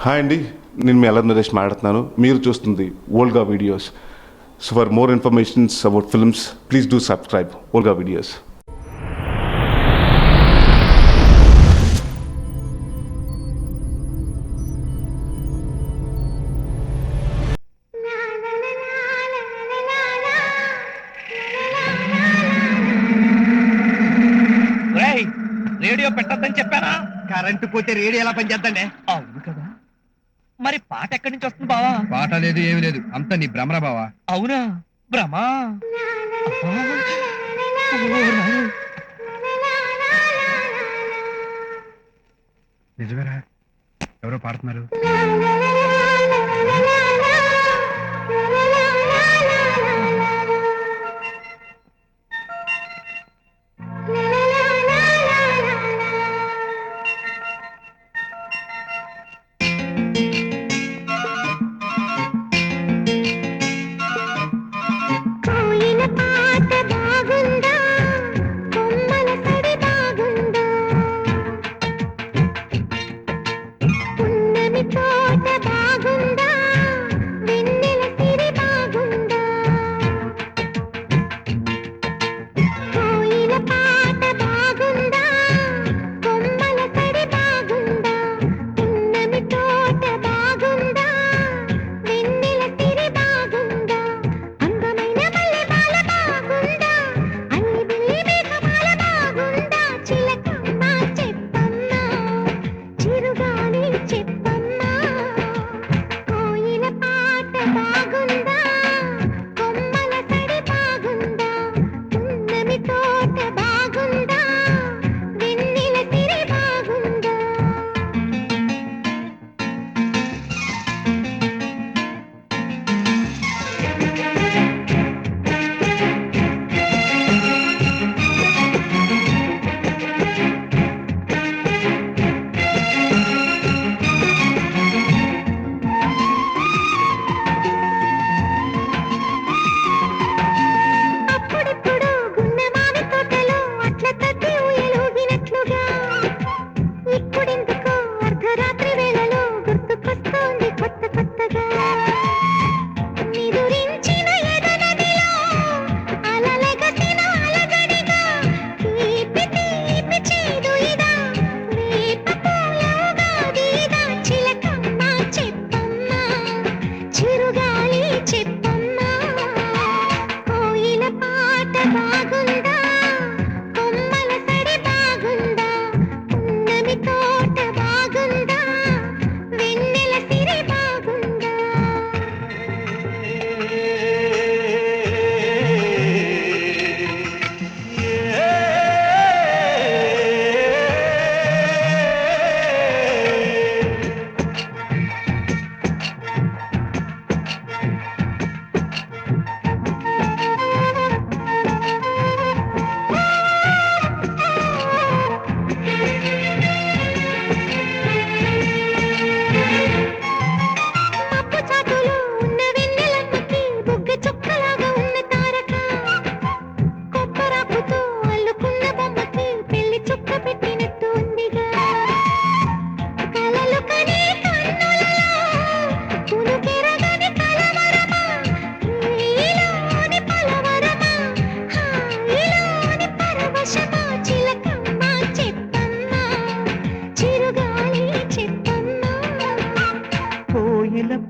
Hi అండి, నేను మీ అల్లరి నరేష్ మాట్లాడుతున్నాను. మీరు చూస్తుంది Olga videos. So for more informations about films please do subscribe Olga videos. Radio పెట్టద్దని చెప్పానా? కరెంటు పోతే రేడియో ఎలా పనిచేద్దండి? అవును కదా, మరి పాట ఎక్కడి నుంచి వస్తుంది బావా? పాట లేదు, ఏమి లేదు, అంత నీ భ్రమరా బావా. అవునా, భ్రమా? నిజమేరా, ఎవరో పాడుతున్నారు.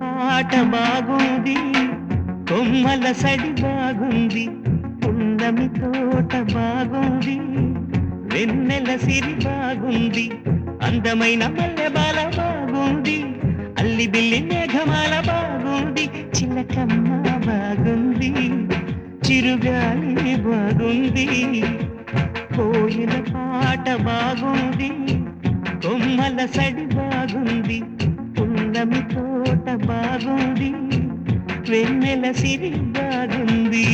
పాట బాగుంది, కొమ్మల సడి బాగుంది, పున్నమి తోట బాగుంది, వెన్నెల సిరి బాగుంది, అందమైన మల్లెబాల బాగుంది, అల్లి బిల్లి మేఘమాల బాగుంది, చిలకమ్మ బాగుంది, చిరుగాలి బాగుంది. కోయిల పాట బాగుంది, కొమ్మల సడి బాగుంది, పున్నమి తోట బాగుంది, వెన్నెల సిరి బాగుంది.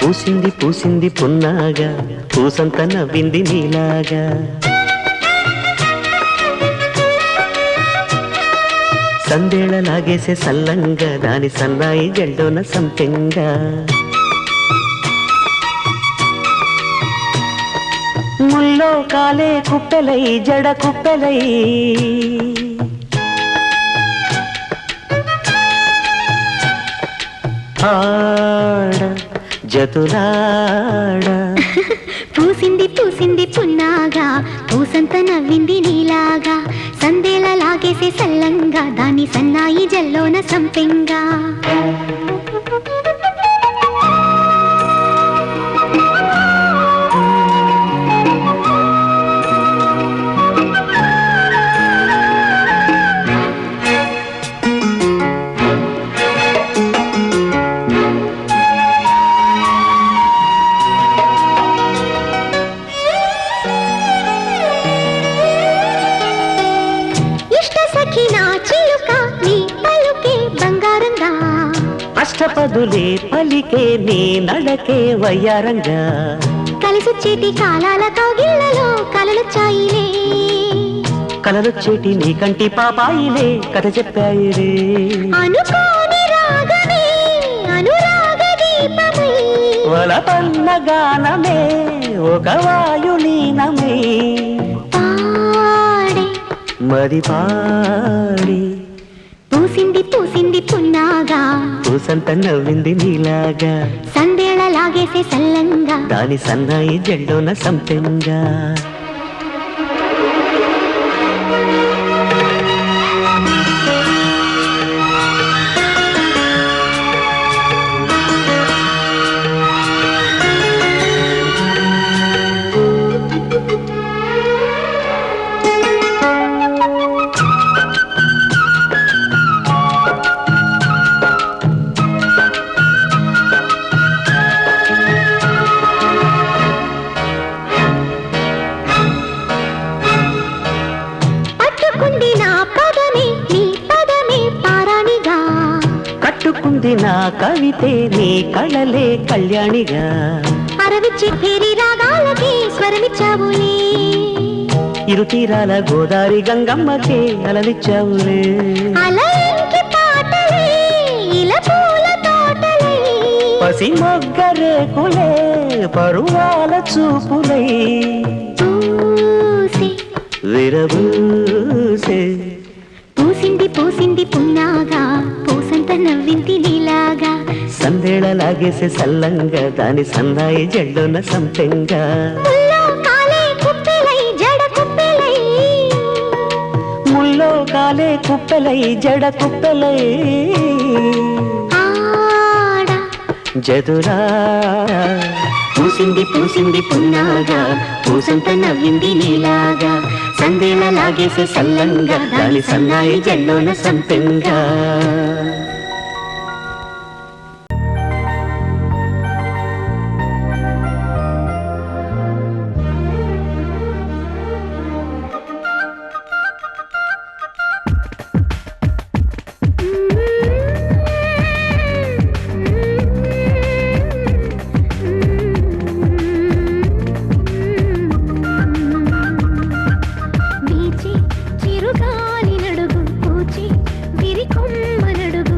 పూసింది పూసింది పున్నాగా పూసంత నవ్వింది నీలాగా సందేళ లాగేసే సల్లంగా దాని సన్నాయి జెండోన సంపెంగా ముల్లో కాలే కుప్పెలై జడ కుప్పెలై ఆడ జతులాడ పూసింది పూసింది పున్నాగా పూసంత నవ్వింది నీలాగా సందేలా లాగేసే సల్లంగా దాని సన్నాయి జల్లోన సంపెంగా అష్టపదులే పలికే నీ నడకే వయ్యారంగా కలిసొచ్చేటి కాలాల కౌగిళ్లలో కలలొచ్చాయిలే కలలొచ్చేటి నీ కంటి పాపాయిలే కథ చెప్పాయిలే అనుకోని రాగమే అనురాగ దీపమై వలపన్న గానమే ఒక వాయులీనమే పాడే మరి పాడి పూసింది పూసింది పున్నాగా పూసంత నవ్వింది నీలాగా సందేళ లాగేసే సల్లంగా దాని సన్నాయి జెండోన సంపెంగా కట్టుకుంది నా కవితే నీ కళలే కళ్యాణిగా అరవిచ్చి ఫేరి రాగాలకి స్వరమిచ్చావులే ఇరుతీరాల గోదారి గంగమ్మకే అలలిచ్చావులే అలయంకి పాటలే ఇలా పూల తోటలే పసి మొగ్గరేకులే పరువాల చూపులై పూసి విరబూసే పూసింది పూసింది పున్నాగా పూసంత నవ్వింది నీలాగా సందేళ లాగేసే సల్లంగా దాని సన్నాయి జెండోన సంపెంగా ముల్లో కాలే కుప్పెలై జడ కుప్పెలై ముల్లో కాలే కుప్పెలై జడ కుప్పెలై ఆడ జదురా పూసింది పూసింది పున్నాగా పూసంత నవ్వింది నీలాగా సందేళ లాగేసే సల్లంగా దాని సన్నాయి జెండోన సంపెంగా వీచి చిరుగాలి నడుగు పూచి విరికొమ్మ నడుగు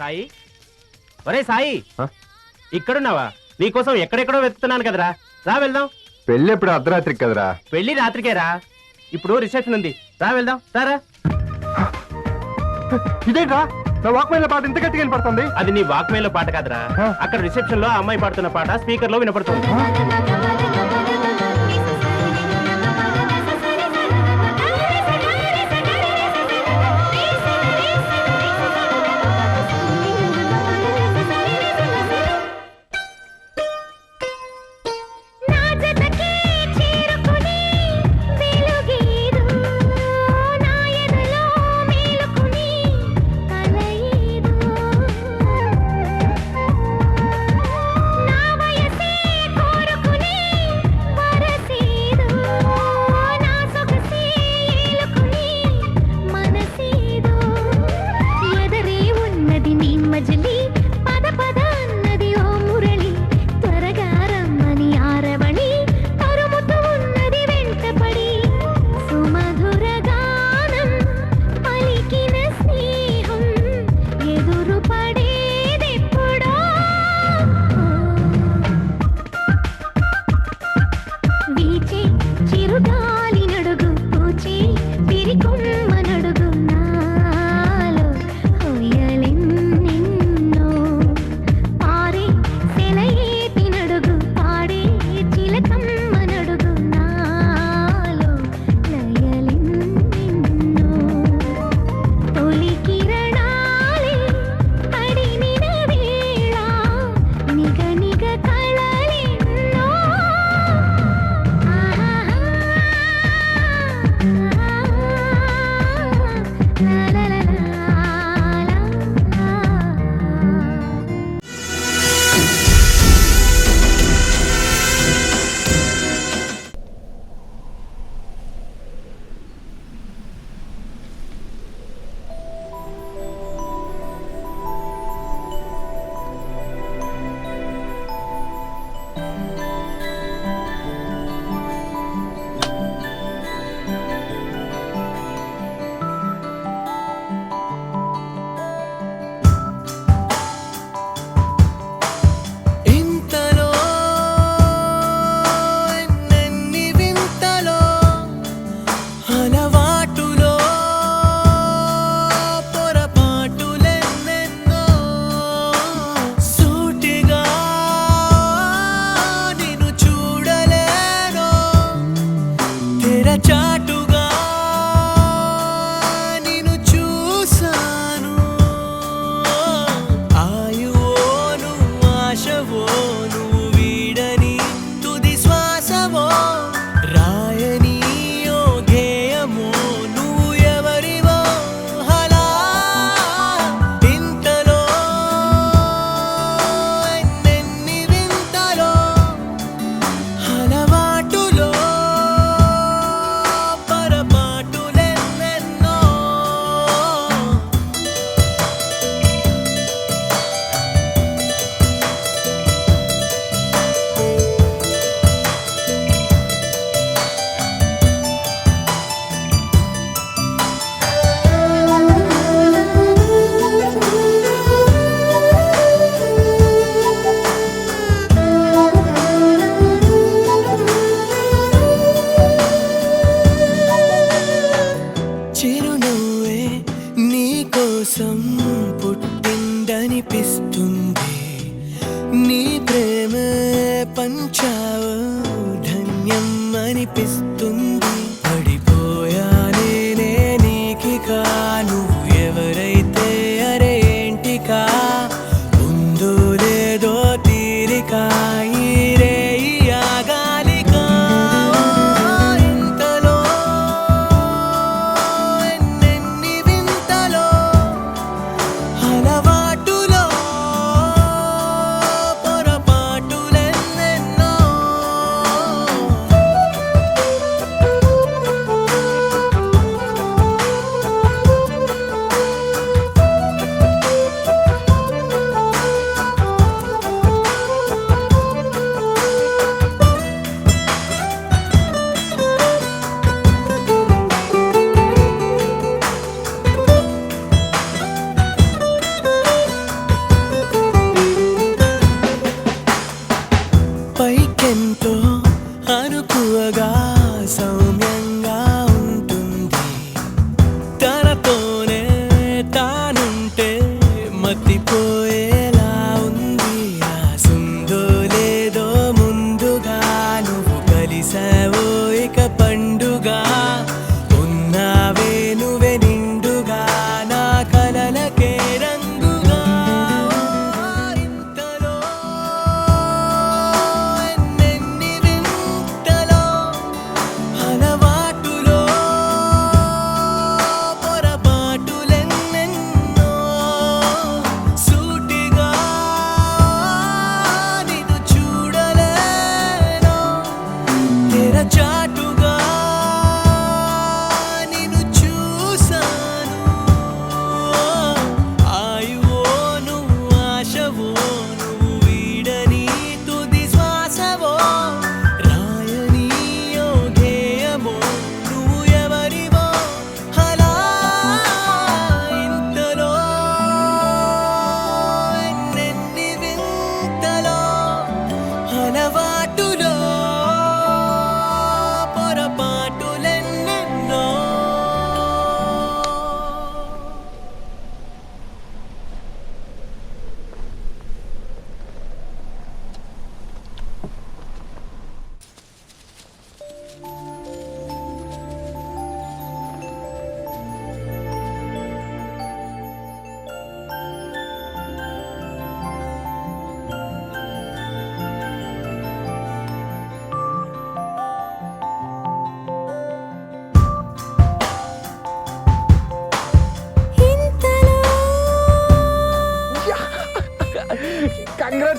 సాయి ఒరే సాయి ఇక్కడున్నావా? నీకోసం ఎక్కడెక్కడో వెతుకుతున్నాను కదరా. రా వెళ్దాం. పెళ్ళి ఎప్పుడు అర్ధరాత్రికి కదరా? పెళ్లి రాత్రికేరా. ఇప్పుడు రిసెప్షన్ ఉంది. రా వెళ్దాం. రారా. ఇదేంట్రా నా వాక్మైన్ పాట ఇంత గట్టిగా వినపడుతుంది. అది నీ వాక్మేన్ లో పాట కాదురా. అక్కడ రిసెప్షన్ లో అమ్మాయి పాడుతున్న పాట స్పీకర్ లో వినపడుతుంది. నా జతకే చేరుకుని వెలుగేదు నా ఎదలో మేలుకుని కలయేదు నా వయసే కోరుకుని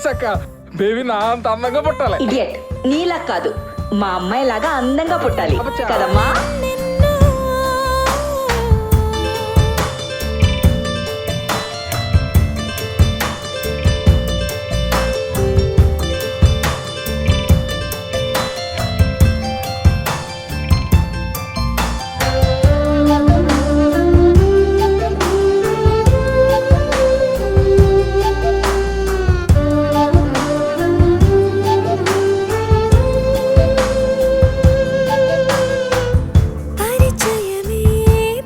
థ్యాంక్స్ అక్క. బేబీ నా అంత అందంగా పుట్టాలి. ఇడియట్, నీలా కాదు మా అమ్మాయి లాగా అందంగా పుట్టాలి కదమ్మా. పరిచయమే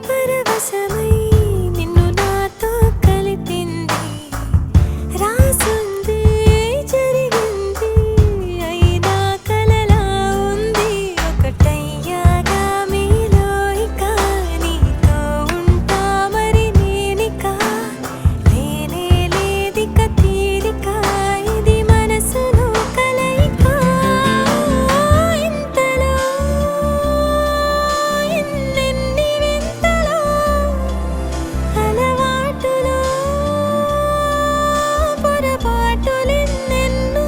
పరవశమై నిన్ను నాతో కలిపింది, రాసుంది జరిగింది అయినా కలలా ఉంది. ఒకటయ్యాగా మీలో ఇక నీతో ఉంటా మరి నేనిక, లేనే లేదిక తీరిక, ఇది మనసులో కలయిక. ఇంతలో ఎన్నెన్ని వింతలో అలవాటులో పొరపాటులెన్నెన్నో.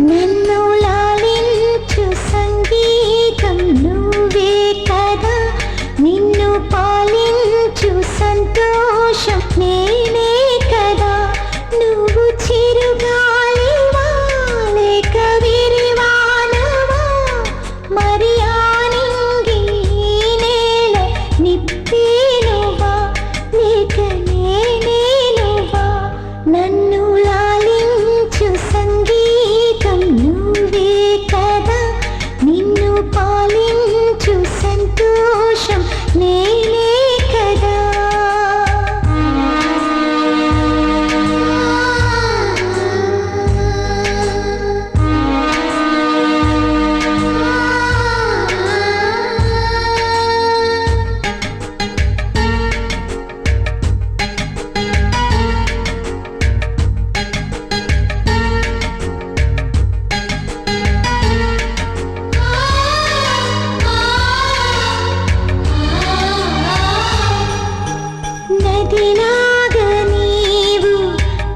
నన్ను లాలించు సంగీతం నువ్వే కదా, నిన్ను పాలించు సంతోషం నేనే కదా. నువ్వు చిరుగాలివా లేక విరివానవా, మరి ఆనింగి నేల నిప్పేనువా లేక నేనేనువా. నన్ను లాలించు సంగీతం నువ్వే కదా, నిన్ను పాలించు సంతోషం నేనే కదా. నదిలాగా నీవు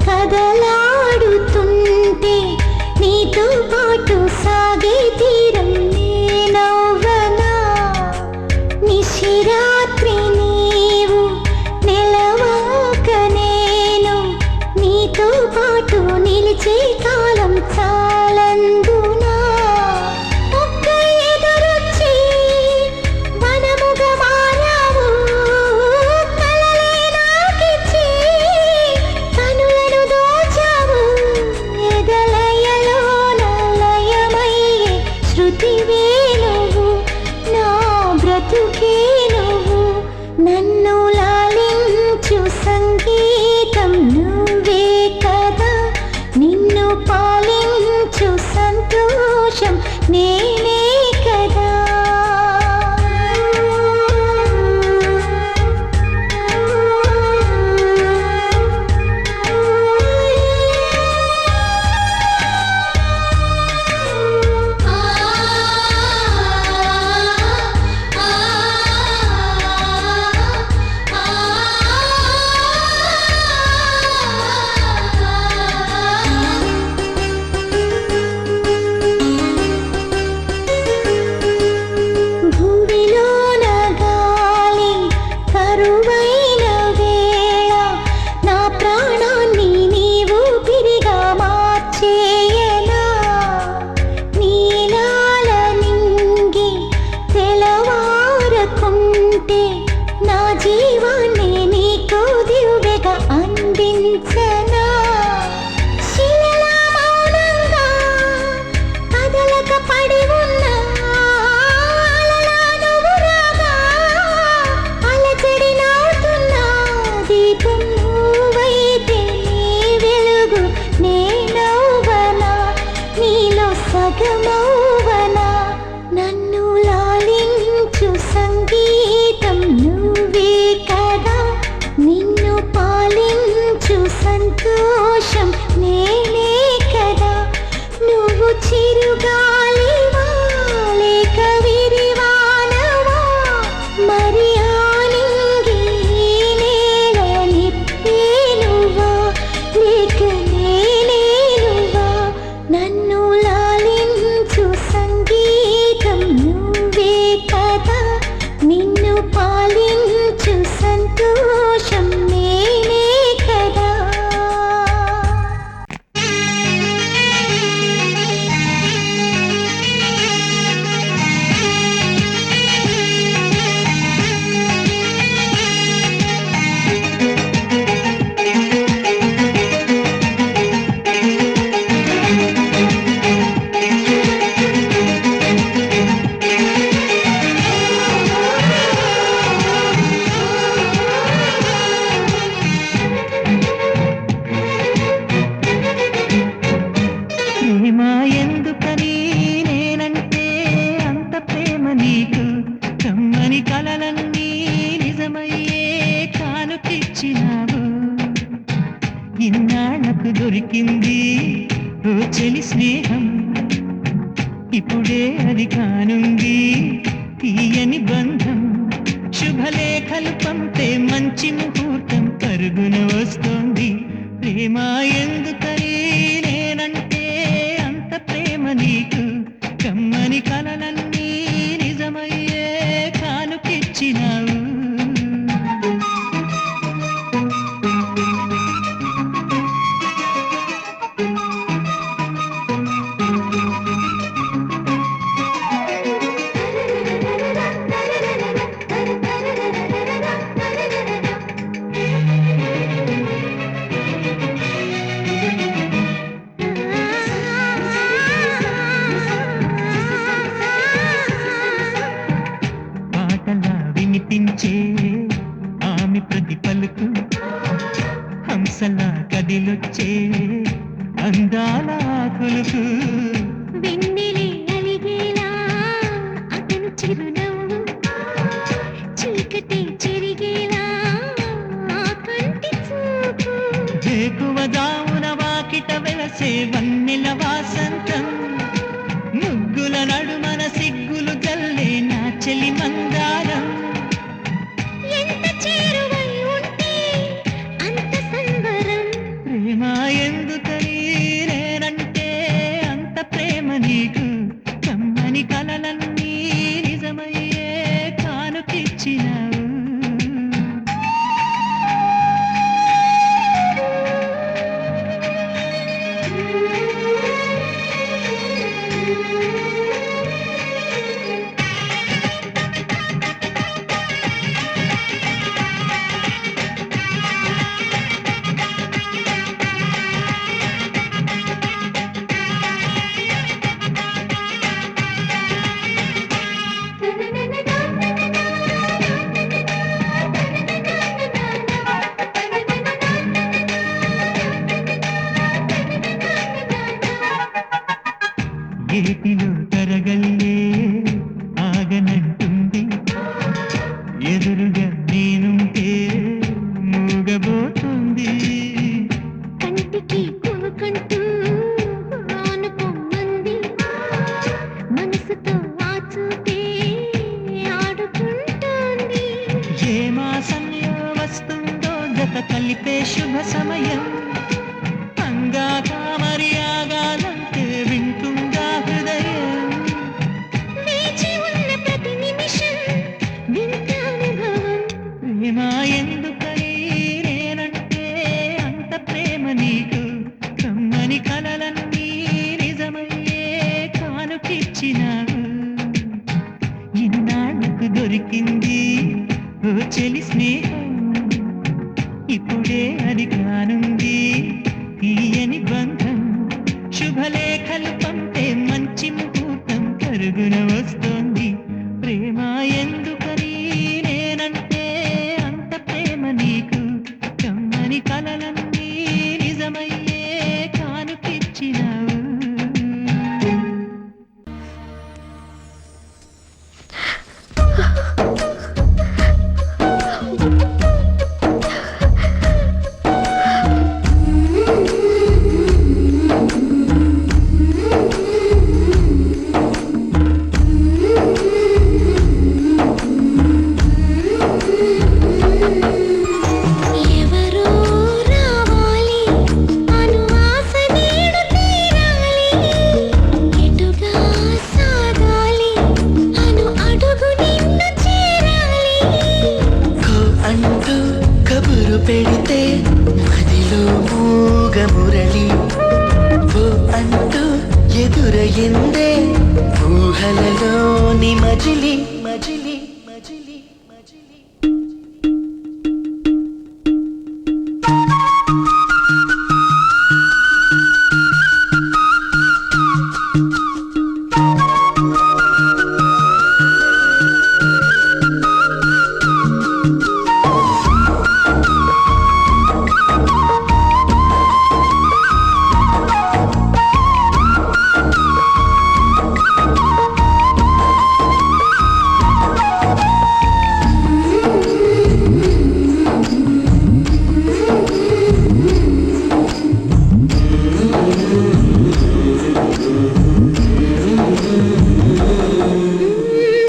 కదలాడుతుంటే నీతో పాటు సాగే తీరం నేనవ్వనా. నిశిరాత్రి నీవు నెలవాక నేను నీతో పాటు నిలిచే కాలం చాలందునా. ఒక్క ఎదురొచ్చి వనముగా మారావు, కలలే నాకిచ్చి కనులను దోచావు. ఎదలయలోన లయమయ్యే శృతివే నువ్వు, నా బ్రతుకే నువ్వు. నన్ను లాలించు సంగీతం నువ్వే కదా, నిన్ను పాలించు సంతోషం నేనే కదా. పాలించు సంతోషం నేనే కదా. ప్రేమ ఎందుకని నేనంటే అంత ప్రేమ నీకు కమ్మని కలలన్నీ నిజమయ్యే కానుకిచ్చినావు. ఇన్నాళ్లకు దొరికింది ఓ చెలి స్నేహం, ఇప్పుడే అది కానుంది తీయని బంధం. శుభలేఖలు పంపే మంచి ముహూర్తం పరుగున వస్తోంది. ప్రేమ ఎందుకని నేనంటే అంత ప్రేమ నీకు కమ్మని కలలన్నీ నిజమయ్యే కానుకిచ్చినావు. పాటలా వినిపించే ఆమె ప్రతి పలుకు హంసలా కదిలొచ్చే అందాల కొలుకు. వెన్నెలే అలిగేలా అతను చిరునవ్వు, చీకటి చెరిగేలా ఆ కంటి చూపు. వేకువ జామున వాకిట వెలసే వన్నెల వాసంతం, ముగ్గుల నడుమన సిగ్గులు జల్లే నా చెలి మందారం. ఎంత చేరువై ఉంటే అంత సంబరం. ప్రేమ ఎందుకని నేనంటే అంత ప్రేమ నీకు కమ్మని కలలన్నీ నిజమయ్యే కానుకిచ్చినావు. ఏటిలో తరగల్లే ఆగనంటుంది, ఎదురుగా నేనుంటే మూగబోతుంది. కంటికి కొనుకంటూ ఆనుకోమంది, మనసుతో ఆచూతే ఆడుకుంటోంది. ఏ మాసంలో వస్తుందో జత కలిపే శుభ సమయం, అంగాక మరి ఆగాలంటే వింటుందా హృదయం. వేచి ఉన్న ప్రతి నిమిషం వింత అనుభవం. ప్రేమ ఎందుకని నేనంటే అంత ప్రేమ నీకు కమ్మని కలలన్నీ నిజమయ్యే కానుకిచ్చినావు. ఇన్నాళ్లకు దొరికింది ఓ చెలి స్నేహం, ఇప్పుడే అది కానుంది తీయని బంధం. శుభలేఖలు పంపే మంచి ముహూర్తం పరుగున వస్తోంది. ప్రేమ ఎందుకని నేనంటే అంత ప్రేమ నీకు కమ్మని కలలన్నీ నిజమయ్యే కానుకిచ్చినావు.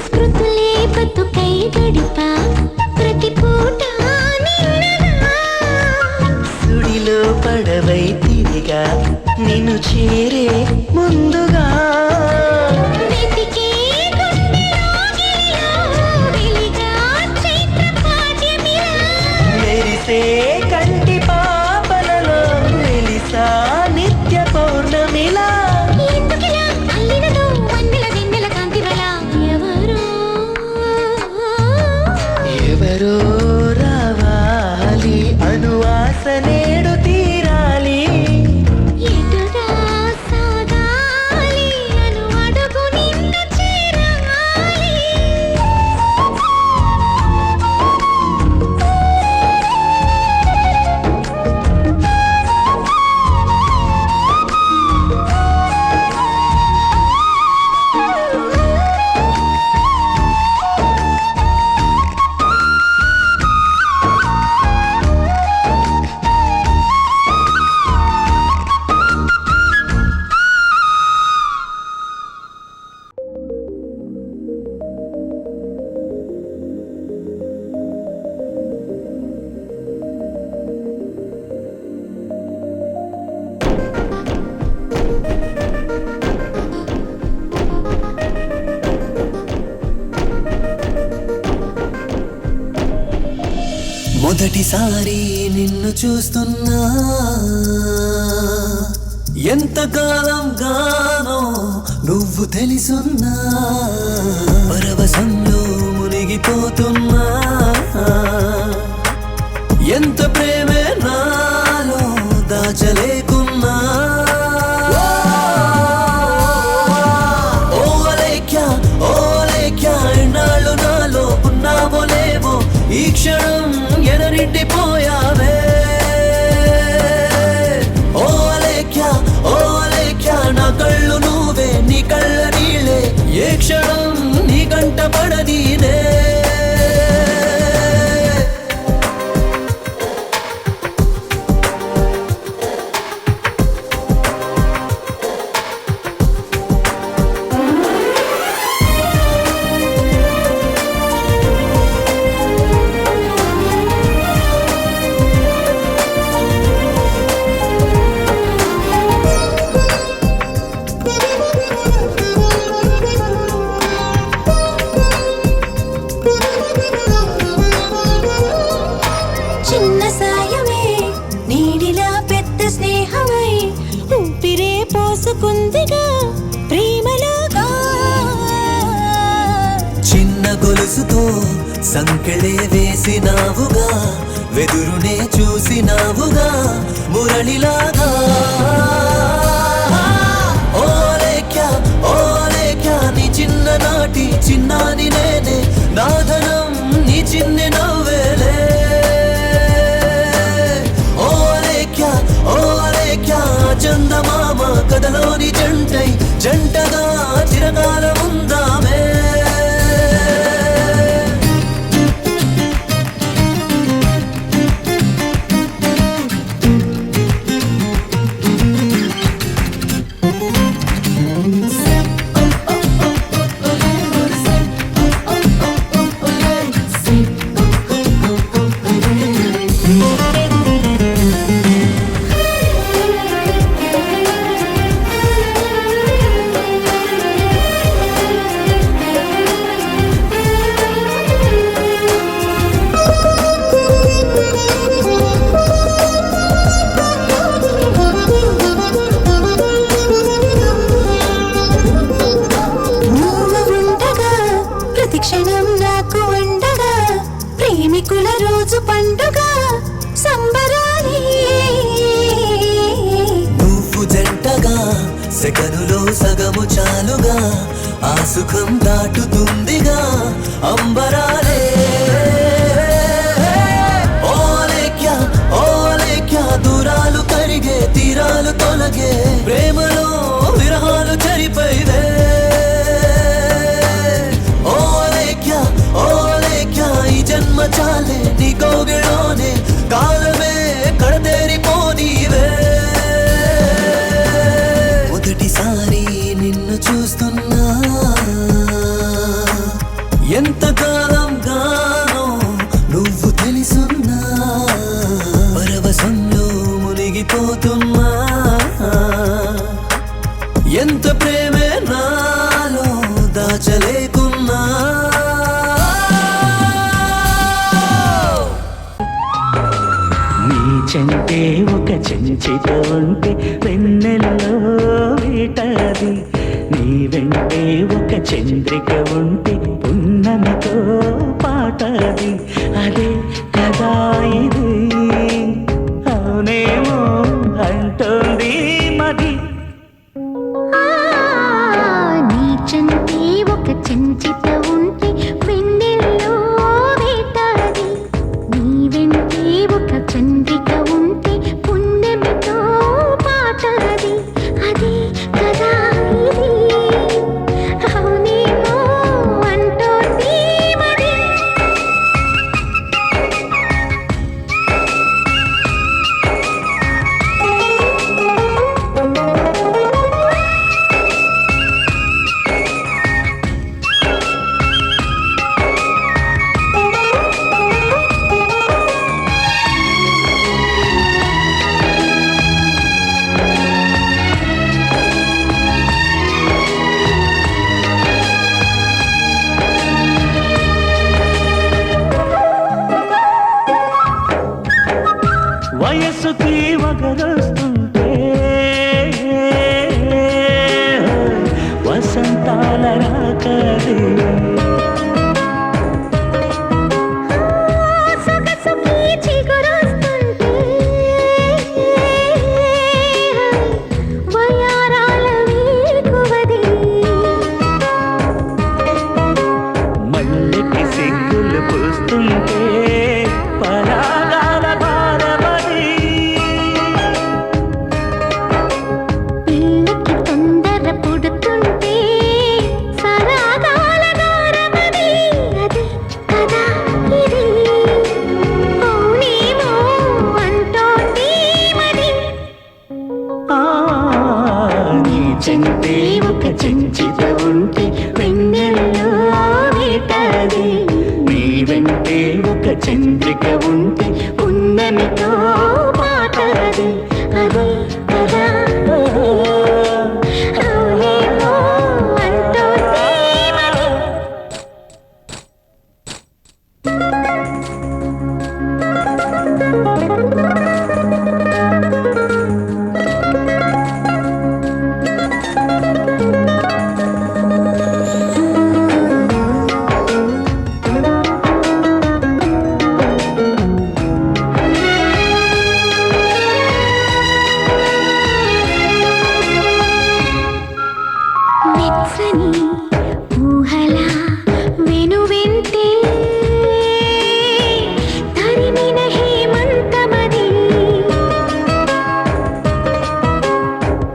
స్కృతులే బతుకై గడిపా ప్రతి పూట నిన్నగా సుడిలో పడవై తిరిగా నిన్ను చేరే ముందుగా వెతికే గుండెలో గిలిలో వెలిగా చైత్ర పాడ్యమిలా మెరిసే కంటి పాపలలో వెలిసా నిత్య పౌర్ణమిలా ఎందుకిలా అల్లినదో వన్నెల వెన్నెల కాంతివల ఎవరో రావాలి అనువాస నేడు తీరాలి ఎటుగా సాగాలి అను అడుగు నిన్ను చేరాలి మొదటిసారి నిన్ను చూస్తున్నా ఎంతకాలం గానో నువ్వు తెలుసున్నా పరవశంలో మునిగిపోతున్నా ఎంత ప్రేమే నాలో దాచలేకున్నా ఓ అలేఖ్యా ఎన్నాళ్ళు నాలో ఉన్నావో లేవో ఈ క్షణం ఎనరిండిపోయావే ఓ అలేఖ్యా నా కళ్ళు నువ్వే నీ కళ్ళ నీళ్ళే ఏ క్షణం నీ కంట పడనీనే చిన్న సాయమే నీడిలా పెద్ద స్నేహమై ఊపిరే పోసుకుందిగా ప్రేమలోగా చిన్న గొలుసుతో సంకెళే వేసినావుగా వెదురునే చూసినావుగా మురళిలాగా ఓ లేఖ్యా నీ చిన్ననాటి చిన్నాని నేనే నాదనం నీ చిన్ని నవ్వేలే ఓ లేఖ్యా చందమామ కథలోని జంటై జంటగా చిరకాలం ఉందామే నాకు ఉండగా ప్రేమికుల రోజు పండుగ సంబరాలే నువ్వు జంటగా సెకనులో సగము చాలుగా ఆ సుఖం దాటుతుందిగా అంబరాలే ఓలేఖ్యా దూరాలు కరిగే తీరాలు తొలగే ప్రేమలో విరహాలు చరిపోయివే ఓలేఖ్యా ఈ జన్మ చాలే నీ కోగిలోనే కాలమే కడతేరిపోనీవే మొదటిసారి నిన్ను చూస్తున్నా ఎంతకాలం గానో నువ్వు తెలుసున్నా పరవశంలో మునిగిపోతున్నా ఎంత ప్రేమే నాలో దాచలేకున్నా నీ చెంటే ఒక చెంచిత ఉంటే వెన్నెల్లో వీటది నీ వెంటే ఒక చంద్రిక ఉంటే పున్నమితో పాటది అదే కదా ఇది అవునేమో అంటోంది మరి నీ చంటే ఒక చెంచిత ఉంటే వెన్నెల్లో వేటాడి నీ వెంటే ఒక చంద్రిక ఉంటే పుణ్యమితో పాటది అదే కదా ఇది అవునేమో అంటోంది మరి వయస్సుకి వగరొస్తుంటే వసంతాల రాకది సొగసుకి చిగురొస్తుంటే వయారాల వేకువది మల్లెకి సిగ్గులు పూస్తుంటే పరాగాల భారమది పిల్లకి తొందర పుడుతుంటే సరాగాల దారమది అదే కదా ఇది అవునేమో అంటోంది మరి నీ చెంతే ఒక చెంచిత ఉంటే వెన్నెల్లో వీటది నీ వెంటే ఒక చంద్రిక ఉంటే పున్నమితో పాటది అది కదా అవునేమో అంటోంది మరి వెచ్చని ఊహల వెనువెంటే తరిమిన హేమంతమది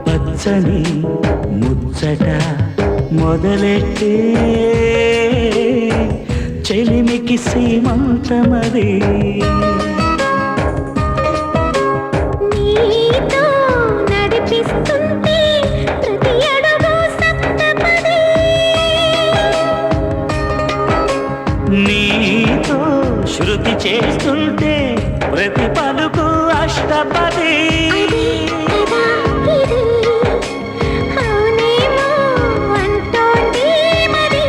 పచ్చని ముచ్చట మొదలెట్టే చెలిమికి సీమంతమది నీతో నడిపిస్తుంటే ప్రతి అడుగు సప్తపది నీతో శృతి చేస్తుంటే ప్రతి పలుకు అష్టపది అది కదా ఇది అవునేమో అంటోంది మరి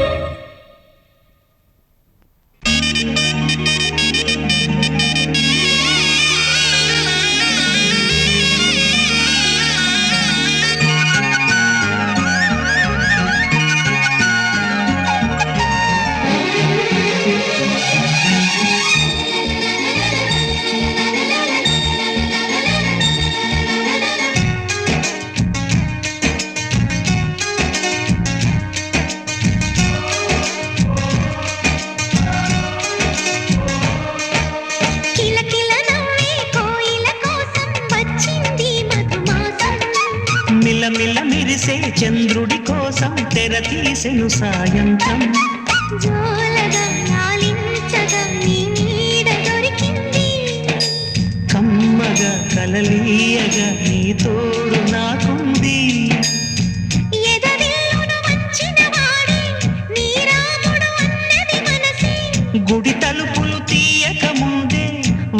చంద్రుడి కోసం తెర తీసెను సాయంత్రం జోలగా లాలించగా నీ నీడ దొరికింది కమ్మగా కలలీయగా నీ తోడు నాకుంది ఎదవిల్లున వచ్చిన వాడే నీ రాముడు అన్నది మనసే గుడి తలుపులు తీయక ముందే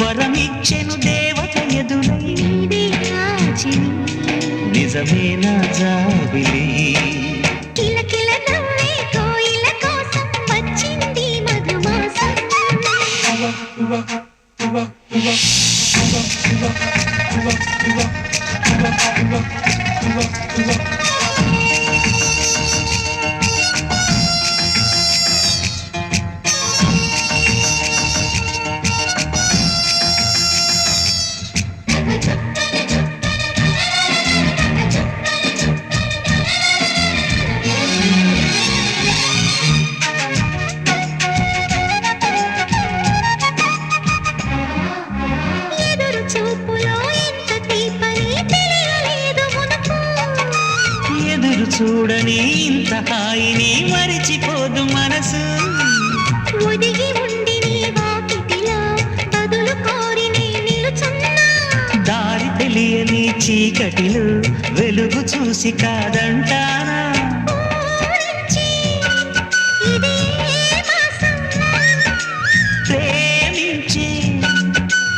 వరమిచ్చెను దేవత ఎదురై నీదే ఆచిని నిజమేనా జాబిలి కిలకిల నవ్వే కోయిల కోసం వచ్చింది మధుమాసం ఎదురు చూపులో ఎంత తీపని తెలియలేదు మునుపు ఎదురు చూడని ఇంత హాయిని మరిచిపోదు మనసు ఒదిగి ఉండి నీ వాకిటిలో బదులు కోరి నే నిలుచున్నా దారి తెలియని చీకటిలో వెలుగు చూసి కాదంటానా ఊరించి ఇదే మాసం ప్రేమించి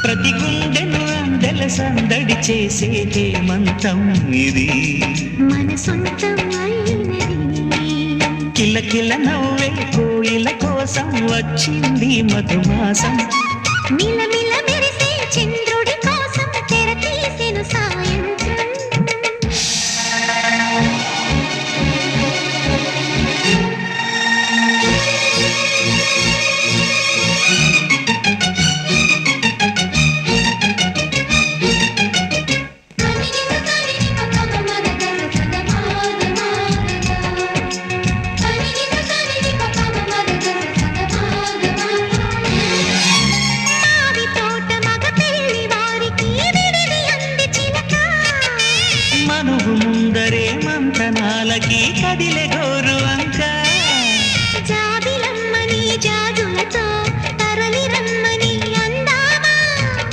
ప్రతి గుండెను అందెల సందడి చేసే హేమంతం ఇది మన సొంతం అయినది కిలకిల నవ్వే కోయిల కోసం వచ్చింది మధుమాసం మిలమిల మెరిసే చంద్రుడి కోసం తెర తీసెను సాయంత్రం మావి తోట మగ పెళ్లి వారికి విడిది అంది చిలక మనువు ముందరే మంతనాలకి కదిలే గోరు అంక జాబిలమ్మని జాజులతో తరలి రమ్మని అందామా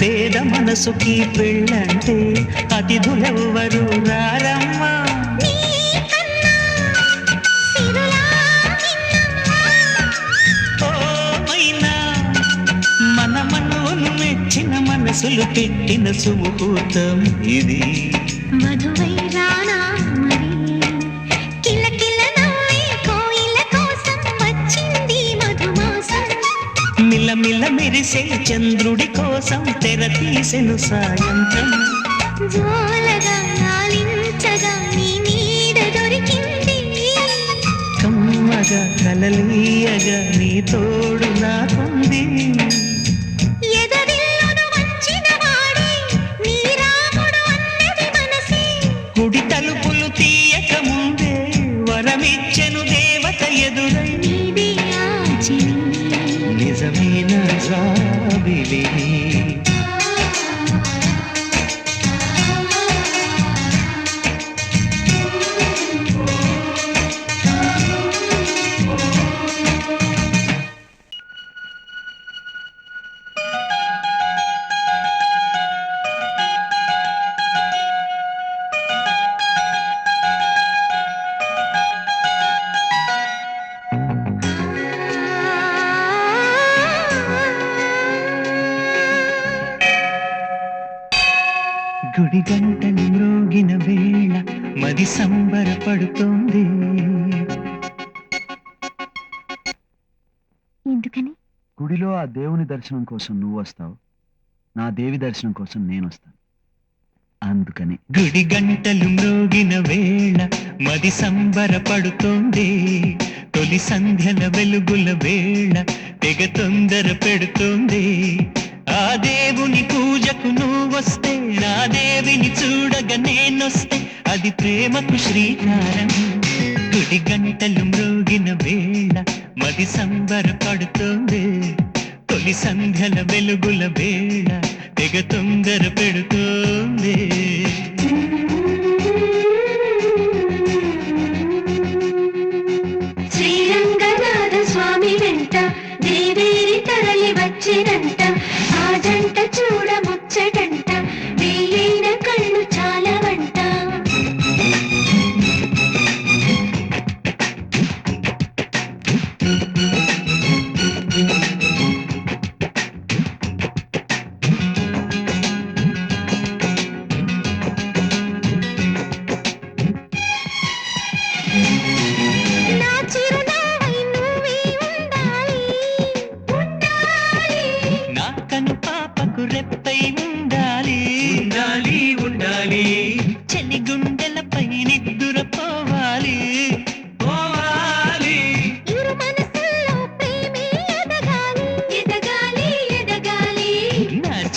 పేద మనసుకి పెళ్ళంటే అతిథులెవ్వరు రారమ్మా నీ కన్నా సిరులా నిన్నమ్మా ఓ మైనా మన మనవును మెచ్చిన మనసులు పెట్టిన సుముహూర్తం ఇది మధువై రానా మరి కిలకిల నవ్వే కోయిల కోసం వచ్చింది మధుమాసం మిలమిల మెరిసే చంద్రుడి కోసం తెర తీసెను సాయంత్రం జోలగా లాలించగా నీ నీడ దొరికింది కమ్మగా కలలీయగా నీ తోడు నాకుంది ఎదవిల్లున వచ్చిన వాడే నీ రాముడు అన్నది మనసే గుడి తలుపులు తీయక ముందే వరమిచ్చెను దేవత ఎదురై నీదే ఆచిని నిజమైన జాబిలి గుడి గంటలు మ్రోగిన వేళ మది సంబరపడుతోంది ఎందుకని గుడిలో ఆ దేవుని దర్శనం కోసం నువ్వు వస్తావు, నా దేవి దర్శనం కోసం నేను వస్తాను. అందుకని గుడి గంటలు మ్రోగిన వేళ మది సంబరపడుతోంది తొలి సంధ్యల వెలుగుల వేళ తెగ తొందర పెడుతోంది ఆ దేవుని పూజకు నువ్వొస్తే నా దేవిని చూడగా నేనొస్తే అది ప్రేమకు శ్రీకారం గుడి గంటలు మ్రోగిన వేళ మది సంబరపడుతోంది తొలి సంధ్యల వెలుగుల వేళ తెగ తొందర పెడుతోంది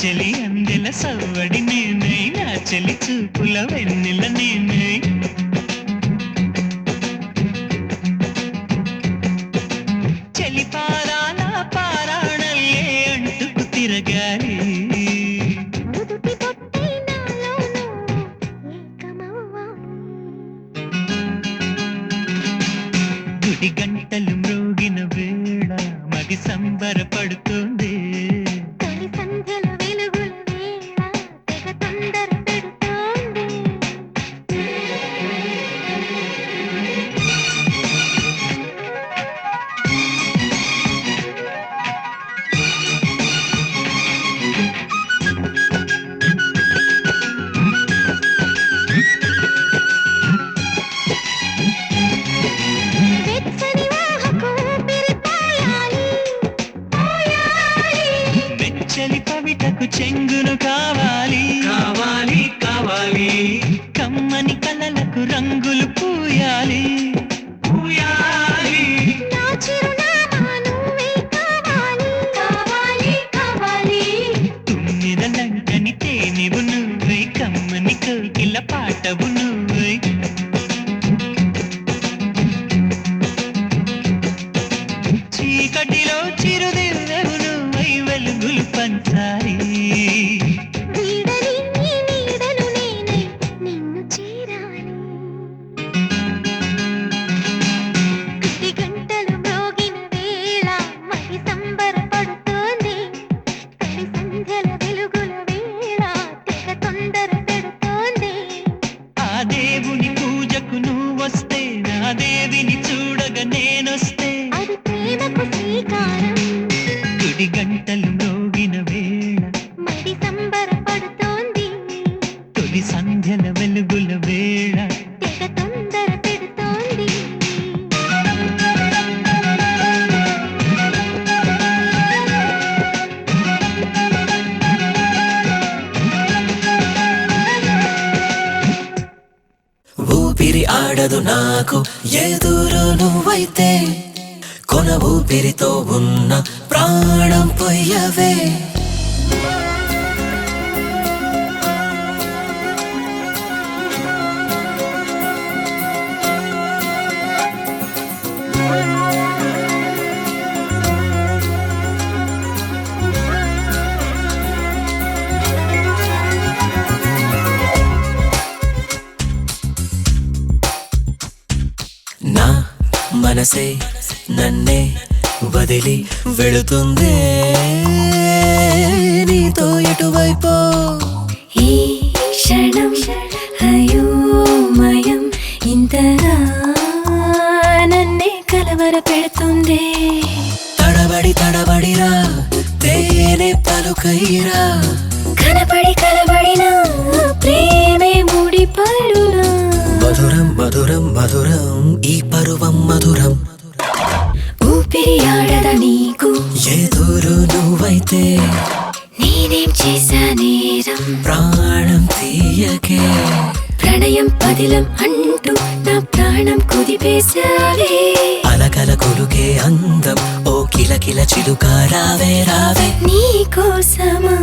చెలి అందెల సవ్వడి నేనై నా చెలి చూపుల వెన్నెల నేనై చెలి పారాల పారాణల్లే అంటుకు తిరగాలి నుదుటి బొట్టే నాలోనూ ఏకమవ్వాలి. గుడి గంటలు మ్రోగిన వేళ మది సంబరపడుతుంది తొలి సంధ్యల వెలుగుల వేళ తెగ తొందర పెడుతోంది. వెచ్చని వాహకు ఊపిరి పోయాలి, పోయాలి. వెచ్చని పవిటకు చెంగును కావాలి కావాలి కావాలి కమ్మని కలలకు రంగులు పూయాలి పూయాలి నా చిరునామా నువ్వే కావాలి, కావాలి, కావాలి. తుమ్మిదలంకని తేనెవు నువ్వై కమ్మని కోకిల పాటవు నువ్వై చీకటిలో చిరుదివ్వెవు నువ్వై వెలుగులు పంచాలి వీడని నీ నీడను నేనై నిన్ను చేరాలి. గుడి గంటలు మ్రోగిన వేళ మది సంబరపడుతోంది. తొలి సంధ్యల వెలుగుల వేళ తెగ తొందర పెడుతోంది. ఆ దేవుని పూజకు నువ్వొస్తే నా దేవిని చూడగా నేనొస్తే అది ప్రేమకు శ్రీకారం, గుడి గంటలు మ్రోగిన వేళ మది సంబరపడుతోంది. తొలి సంధ్యల వెలుగుల వేళ తెగ తొందర పెడుతోంది. ఊపిరి ఆడదు నాకు ఎదురు నువ్వైతే కొన ఊపిరితో ఉన్న ప్రాణం పొయ్యవే నా మనసే నన్నే వదిలి వెళుతుందే నీతో ఎటువైపో ఈ క్షణం అయోమయం ఇంతగా నన్నే కలవర పెడుతుంది. తడబడి తడబడిరా తేనె పలుకైరా కనబడి కలబడిన ప్రేమే ముడిపడునా. మధురం మధురం మధురం ఈ పరువం మధురం ఊపిరి ఆడద నీకు ఎదురు నువ్వైతే నేనేం చేశా నేరం. ప్రాణం తీయకే ప్రణయం పదిలం అంటూ నా ప్రాణం కుదిపేశావే. అలకల కొలుకే అందం ఓ కిలకిల చిలుక రావే రావే నీ కోసమా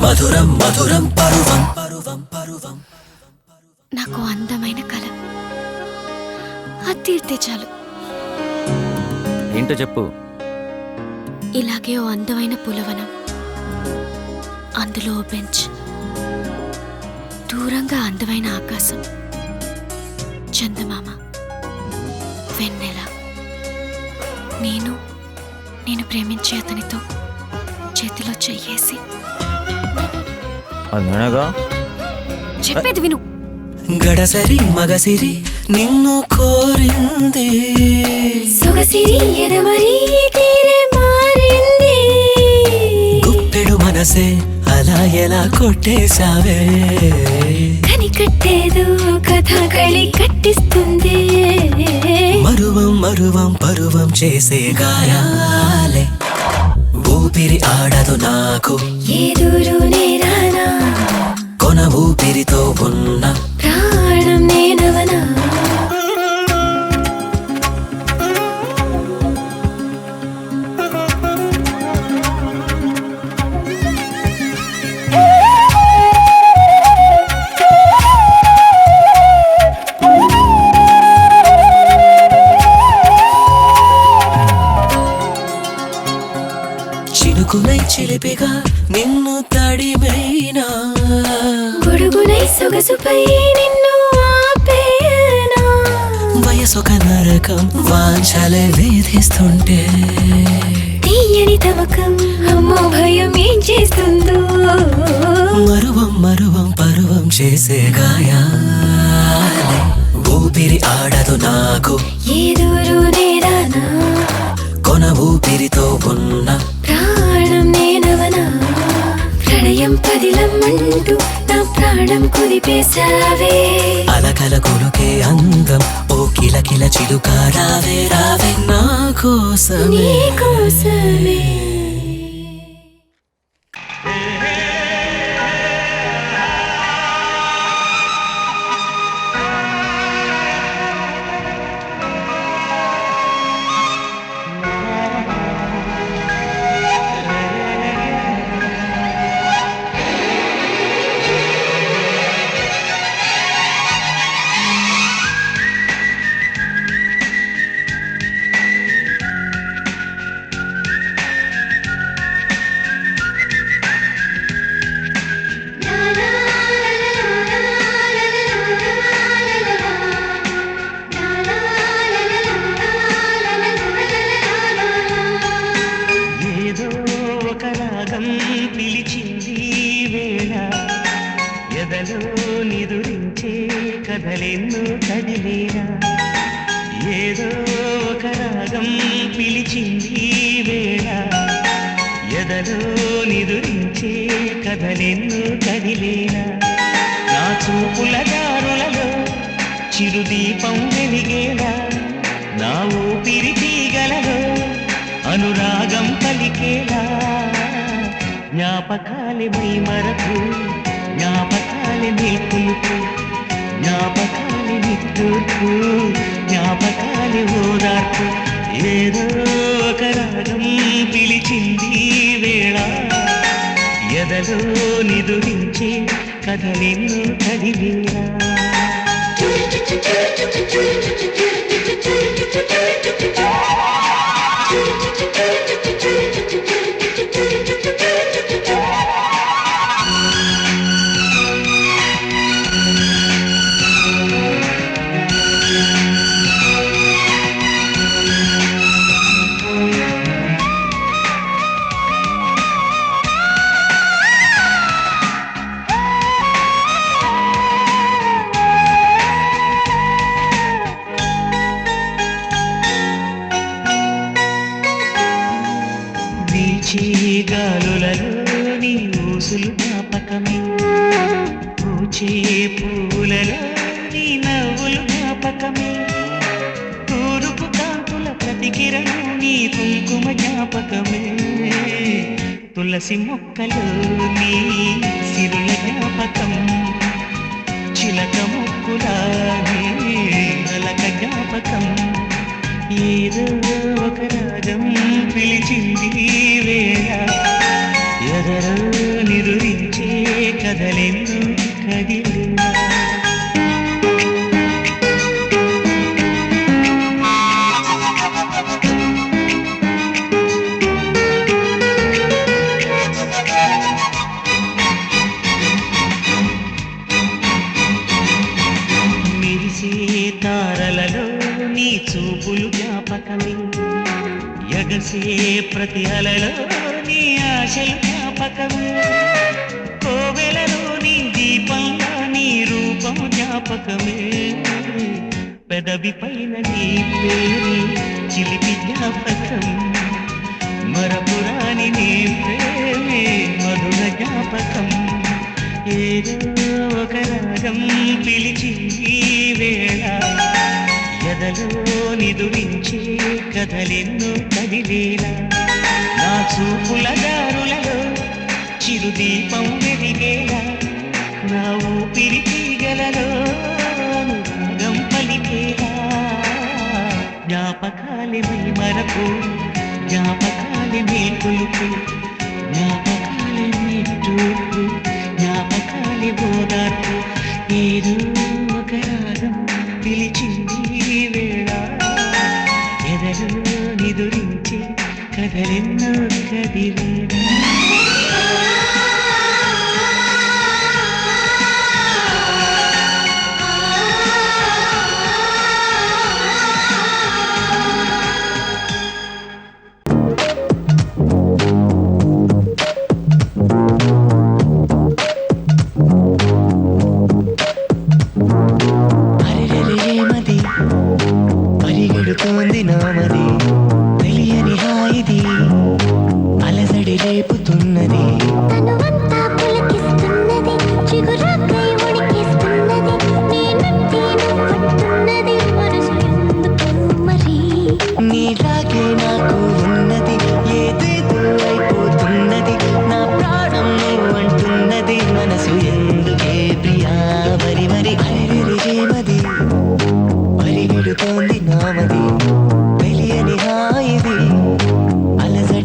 మధురం మధురం పరువం పరువం పరువం నాకు అందమైన కళ అది తీర్తే చాలు. ఏంటో చెప్పు. ఇలాగే ఓ అందమైన పులవనం, అందులో ఓ బెంచ్, దూరంగా అందమైన ఆకాశం, చందమామ, వెన్నెల, నేను ప్రేమించే అతనితో చేతిలో చెయ్యేసి. చెప్పేది విను. గడసరి మగసిరి నిన్ను కోరింది సొగసిరి ఎదమరి తీరే మారింది. గుప్పెడు మనసే అలా ఎలా కొట్టేశావే కనికట్టేదో కథ కళి కట్టిస్తుంది. మరువం మరువం పరువం చేసే గాయాలే ఊపిరి ఆడదు నాకు ఎదురునే రానా కొన ఊపిరితో ఉన్న ప్రాణం నేనవనా. చినుకునై చిలిపిగా నిన్ను తడిమైనా గొడుగునై సొగసుపై నిన్ను ఆపేనా వయసొక నరకం వాంఛలే వేధిస్తుంటే తీయని తమకం అమ్మో భయం ఏం చేస్తుందో మరువం మరువం పరువం చేసే గాయాలే ఊపిరి ఆడదు నాకు ఏదూరు నేరానా కొన ఊపిరితో ఉన్న ప్రాణం నేనవనా ప్రణయం పదిలమ్మంటూ నా ప్రాణం కుదిపేశావే అలకల కొలుకే అందం ఓ కిలకిల చిలుక రావే రావే నా కోసమే నీ కోసమే ఏదో ఒక రాగం పిలిచింది వేళ ఎదలో నిదురించే కథలెన్నో కదిలేరా ఏదో ఒక రాగం పిలిచింది వేళ ఎదలో నిదురించే కథలెన్నో కదిలేరా నా చూపుల దారులలో చిరుదీపం వెలిగేలా నా ఊపిరి తీగలలో అనురాగం పలికేలా జ్ఞాపకాలే మై మరకు జ్ఞాపకాలే నిల్పులుకు జ్ఞాపకాలే నిట్టూర్పు జ్ఞాపకాలే ఓదార్పు ఏదో ఒక రాగం పిలిచింది వేళ ఎదలో నిదురించే కథలెన్నో కదిలేరా వీచే గాలులలో నీ ఊసులు జ్ఞాపకమే పూచే పూలలో నీ నవ్వులు జ్ఞాపకమే తూరుపు కాంతుల ప్రతికిరణం నీ కుంకుమ జ్ఞాపకమే తులసి మొక్కలు నీ సిరుల జ్ఞాపకం చిలక మొక్కుల నీ నలక జ్ఞాపకం ఏదో ఒక రాగం పిలిచింది వేళ ఎదరో నిరురించే కథలెన్నో కదిలేలా మెరిసే తారలలో నీ చూపులు జ్ఞాపకమే ఎగసే ప్రతి అలలో నీ ఆశలు జ్ఞాపకమే కోవెలలో నీ దీపంలో నీ రూపం జ్ఞాపకమే పెదవి పైన నీ పేరు చిలిపి జ్ఞాపకం మరపురాని నీ ప్రేమే మధుర జ్ఞాపకం ఏదో ఒక రాగం పిలిచింది వేళ ఎదలో నిదురించే కథలెన్నో కదిలేలా నా చూపుల దారులలో చిరుదీపం వెలిగేలా నా ఊపిరి తీగలలో అనురాగం పలికేలా జ్ఞాపకాలే మై మరకు జ్ఞాపకాలే మేల్కొలుపు జ్ఞాపకాలే నిట్టూర్పు జ్ఞాపకాలే ఓదార్పు ఏదో ఒక రాగం పిలిచింది వేళ ఎదలో నిదురించే కథలెన్నో కదిలేరా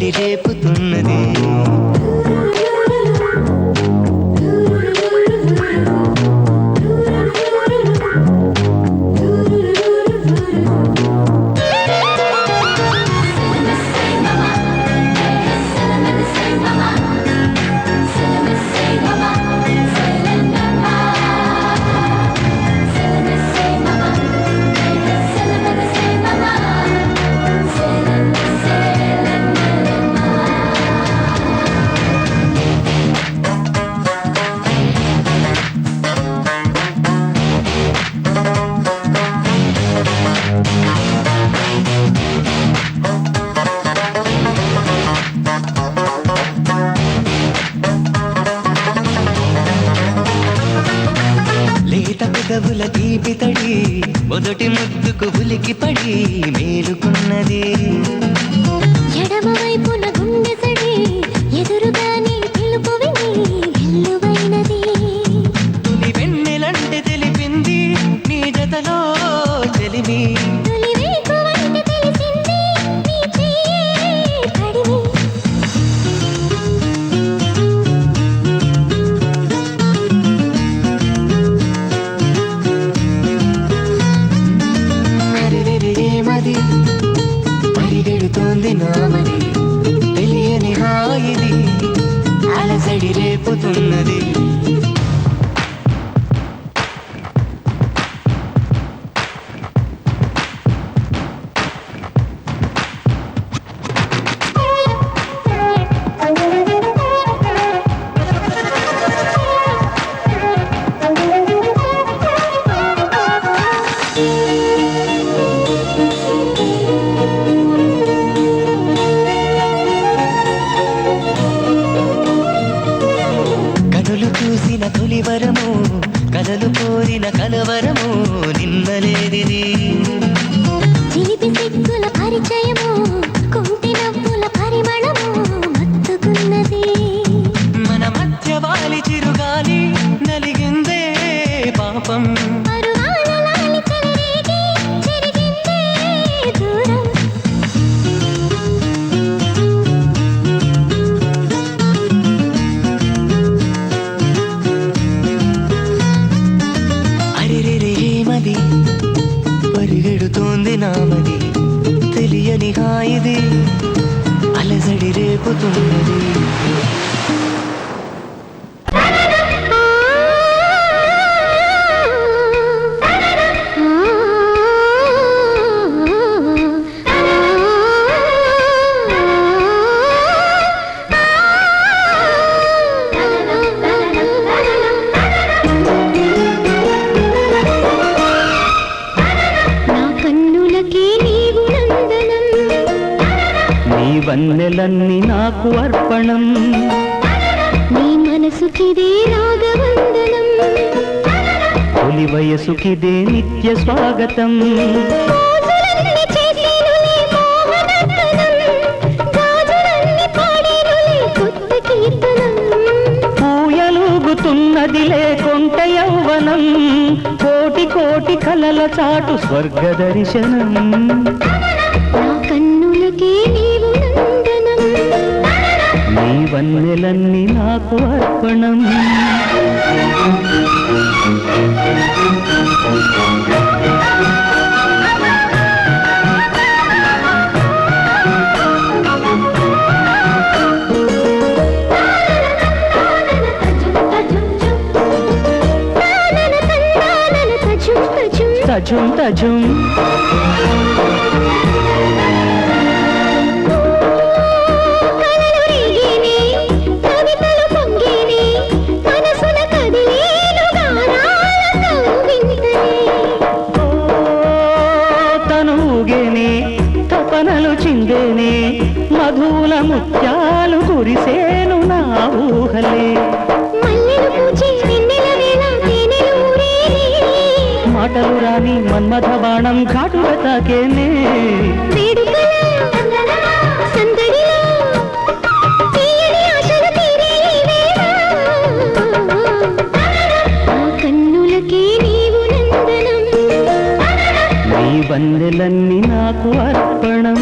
అలజడి రేపుతున్నది. పెదవుల తీపితడి మొదటి ముద్దుకు ఉలికి పడి మేలుకున్నది. ఎడమ వైపున గుండె సడి ఎదురుగా నీ పిలుపు విని ఎల్లువైనది. తులి వెన్నెలంటే తెలిపింది నీ జతలో తెలివి. తొలి వేకువంటే తెలిసింది నీ చెయ్యే కడివి. ఏమది పరిగెడుతోంది నామది తెలియని హాయిది అలసడి రేపుతున్నది. చూసిన తొలివరము కలలు కోరిన కలవరము నిన్నలేదిది. చిలిపి సిగ్గుల పరిచయము కుంటి నవ్వుల పరిమళము మత్తుకున్నది. మన మధ్య వాలి చిరుగాలి నలిగిందే పాపం. పరువాల లాలి చెలరేగి చెరిగిందే దూరం. ఏమది పరిగెడుతోంది నామది తెలియని హాయిది అలజడి రేపుతున్నది. వన్నెలన్నీ నాకు అర్పణం. నీ మనసుకిదే రాగవందనం. తొలి వయసుకిదే నిత్య స్వాగతం. పూయలుగుతున్నదిలే కొంట యౌవనం. కోటి కోటి కలల చాటు స్వర్గ దర్శనం. నా కన్నులకే నీవు నందనం. నీ వన్నెలన్నీ నాకు అర్పణం. తజుం తజుం తనుగేనే తపనలు చిందేనే మధుల ముత్యాలు కురిసేను నా ఊహలే. మాటలు రాని మన్మథ బాణం ఘాటుగా తాకేనే. కన్నులకే నీవు నందనం. నీ వన్నెలన్నీ నాకు అర్పణం.